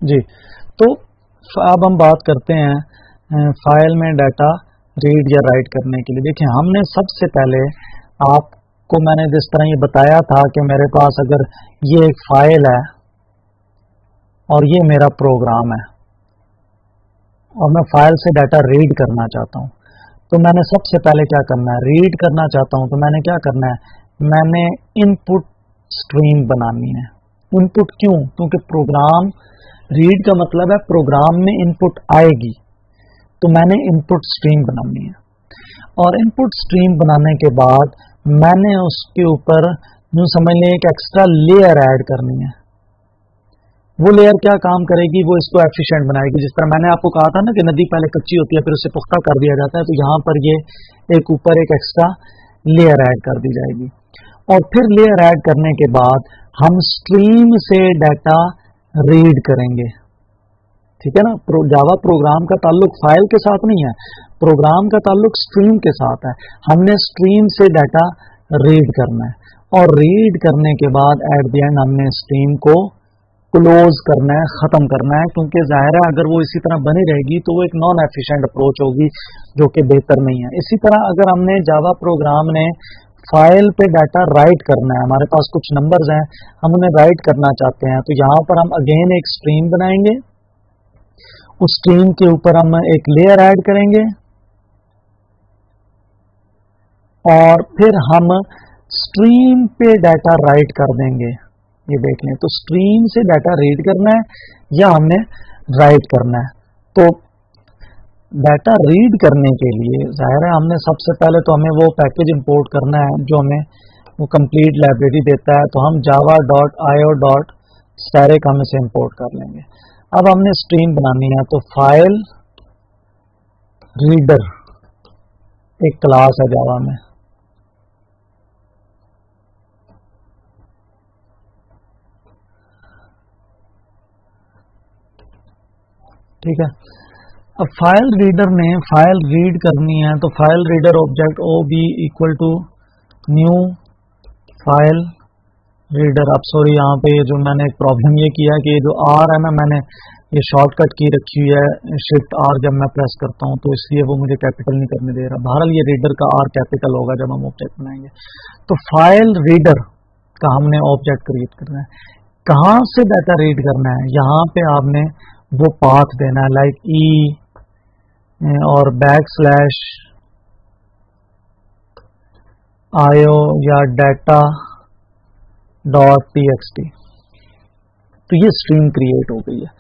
جی تو اب ہم بات کرتے ہیں فائل میں ڈیٹا ریڈ یا رائٹ کرنے کے لیے. دیکھیں ہم نے سب سے پہلے آپ کو میں نے جس طرح یہ بتایا تھا کہ میرے پاس اگر یہ ایک فائل ہے اور یہ میرا پروگرام ہے اور میں فائل سے ڈیٹا ریڈ کرنا چاہتا ہوں, تو میں نے سب سے پہلے کیا کرنا ہے, ریڈ کرنا چاہتا ہوں تو میں نے کیا کرنا ہے, میں نے ان پٹ اسٹریم بنانی ہے. ان پٹ کیوں؟ کیونکہ پروگرام ریڈ کا مطلب ہے پروگرام میں ان پٹ آئے گی, تو میں نے ان پٹ اسٹریم بنانی ہے. اور ان پٹ اسٹریم بنانے کے بعد میں نے اس کے اوپر یوں سمجھ لیں ایک ایکسٹرا لیئر ایڈ کرنی ہے. وہ لیئر کیا کام کرے گی, وہ اس کو ایفیشینٹ بنائے گی. جس طرح میں نے آپ کو کہا تھا نا کہ ندی پہلے کچی ہوتی ہے پھر اسے پختہ کر دیا جاتا ہے, تو یہاں پر یہ ایک اوپر ایک ایکسٹرا لیئر ایڈ کر دی جائے گی. اور پھر لیئر ایڈ کرنے کے بعد ہم اسٹریم سے ڈیٹا ریڈ کریں گے. ٹھیک ہے نا, جاوا پروگرام کا تعلق فائل کے ساتھ نہیں ہے, پروگرام کا تعلق اسٹریم کے ساتھ ہے. ہم نے اسٹریم سے ڈیٹا ریڈ کرنا ہے اور ریڈ کرنے کے بعد ایٹ دی اینڈ ہم نے اسٹریم کو کلوز کرنا ہے, ختم کرنا ہے, کیونکہ ظاہر ہے اگر وہ اسی طرح بنی رہے گی تو وہ ایک نان ایفیشینٹ اپروچ ہوگی جو کہ بہتر نہیں ہے. اسی طرح اگر ہم نے جاوا پروگرام نے فائل پہ ڈیٹا رائٹ کرنا ہے, ہمارے پاس کچھ نمبرز ہیں ہم انہیں رائٹ کرنا چاہتے ہیں, تو یہاں پر ہم اگین ایک اسٹریم بنائیں گے. اس اسٹریم کے اوپر ہم ایک لیئر ایڈ کریں گے اور پھر ہم اسٹریم پہ ڈیٹا رائٹ کر دیں گے. یہ دیکھ لیں, تو اسٹریم سے ڈیٹا ریڈ کرنا ہے یا ہم نے رائٹ کرنا ہے. تو ڈیٹا ریڈ کرنے کے لیے ظاہر ہے ہم نے سب سے پہلے تو ہمیں وہ پیکج امپورٹ کرنا ہے جو ہمیں وہ کمپلیٹ لائبریری دیتا ہے, تو ہم java.io.static ہم اسے امپورٹ کر لیں گے. اب ہم نے اسٹریم بنانی ہے, تو فائل ریڈر ایک کلاس ہے جاوا میں, ٹھیک ہے. اب فائل ریڈر نے فائل ریڈ کرنی ہے, تو file reader object O B equal to new file reader. اب سوری یہاں پہ جو میں نے ایک پرابلم یہ کیا کہ جو آر ہے نا, میں نے یہ شارٹ کٹ کی رکھی ہوئی ہے شفٹ آر, جب میں پریس کرتا ہوں تو اس لیے وہ مجھے کیپیٹل نہیں کرنے دے رہا. بہرحال یہ ریڈر کا آر کیپیٹل ہوگا جب ہم آبجیکٹ بنائیں گے. تو فائل ریڈر کا ہم نے آبجیکٹ کریٹ کرنا ہے. کہاں سے ڈیٹا ریڈ کرنا ہے, یہاں پہ آپ نے وہ پاتھ دینا ہے لائک ای اور /io یا data dot T x T. تو یہ اسٹریم کریٹ ہو گئی ہے.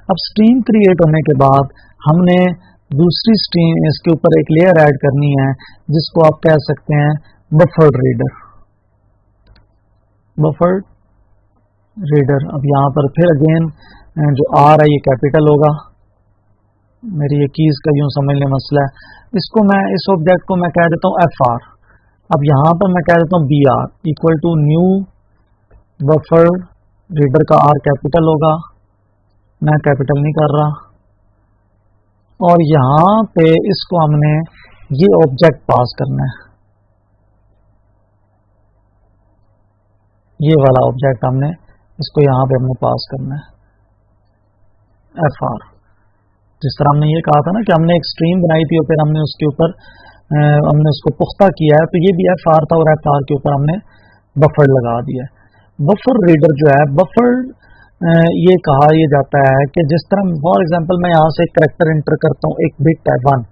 اب اسٹریم کریٹ ہونے کے بعد ہم نے دوسری اسٹریم اس کے اوپر ایک لیئر ایڈ کرنی ہے جس کو آپ کہہ سکتے ہیں بفرڈ ریڈر. Buffered reader. اب یہاں پر پھر اگین جو آر ہے یہ کیپیٹل ہوگا. میری یہ کیز کا یوں سمجھ لیں مسئلہ ہے. اس کو میں اس آبجیکٹ کو میں کہہ دیتا ہوں ایف آر. اب یہاں پر میں کہہ دیتا ہوں B R equal to new buffered reader کا آر کیپیٹل ہوگا, میں کیپیٹل نہیں کر رہا. اور یہاں پہ اس کو ہم نے یہ آبجیکٹ پاس کرنا ہے, یہ والا آبجیکٹ ہم نے اس کو یہاں پہ ہم نے پاس کرنا ہے ایف آر. جس طرح ہم نے یہ کہا تھا نا کہ ہم نے ایک اسٹریم بنائی تھی اور پھر ہم نے اس کے اوپر ہم نے اس کو پختہ کیا ہے, تو یہ بھی ایف آر تھا اور ایف آر کے اوپر ہم نے بفر لگا دیا ہے. بفر ریڈر جو ہے, بفر یہ کہا یہ جاتا ہے کہ جس طرح فار ایگزامپل میں یہاں سے ایک کریکٹر انٹر کرتا ہوں, ایک بٹ ہے 1.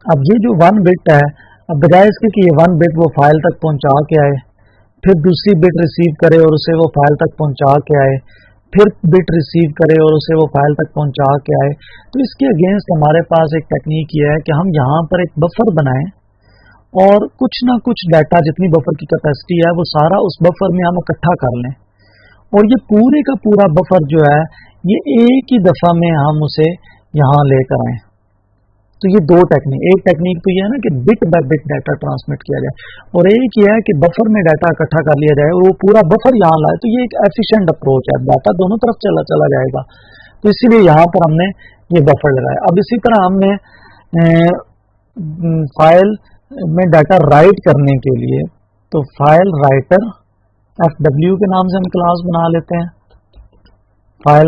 اب یہ جو 1 بٹ ہے, اب بجائے اس کے کہ یہ 1 بٹ وہ فائل تک پہنچا کے آئے, پھر دوسری بٹ ریسیو کرے اور اسے وہ فائل تک پہنچا کے آئے, پھر بٹ ریسیو کرے اور اسے وہ فائل تک پہنچا کے آئے, تو اس کے اگینسٹ ہمارے پاس ایک ٹیکنیک یہ ہے کہ ہم یہاں پر ایک بفر بنائیں اور کچھ نہ کچھ ڈیٹا جتنی بفر کی کیپیسٹی ہے وہ سارا اس بفر میں ہم اکٹھا کر لیں, اور یہ پورے کا پورا بفر جو ہے یہ ایک ہی دفعہ میں ہم اسے یہاں لے کر آئیں. تو یہ دو ٹیکنیک, ایک ٹیکنیک تو یہ ہے نا کہ but by but data transmit کیا جائے, اور ایک یہ ہے کہ بفر میں ڈیٹا اکٹھا کر لیا جائے اور وہ پورا بفر یہاں لائے. تو یہ ایک ایفیشینٹ اپروچ ہے, ڈیٹا دونوں طرف چلا جائے گا. تو اسی لیے یہاں پر ہم نے یہ بفر لگایا. اب اسی طرح ہم نے فائل میں ڈیٹا رائٹ کرنے کے لیے تو فائل رائٹر ایف ڈبلیو کے نام سے ہم کلاس بنا لیتے ہیں. File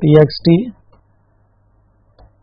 txt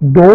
2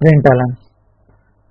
println,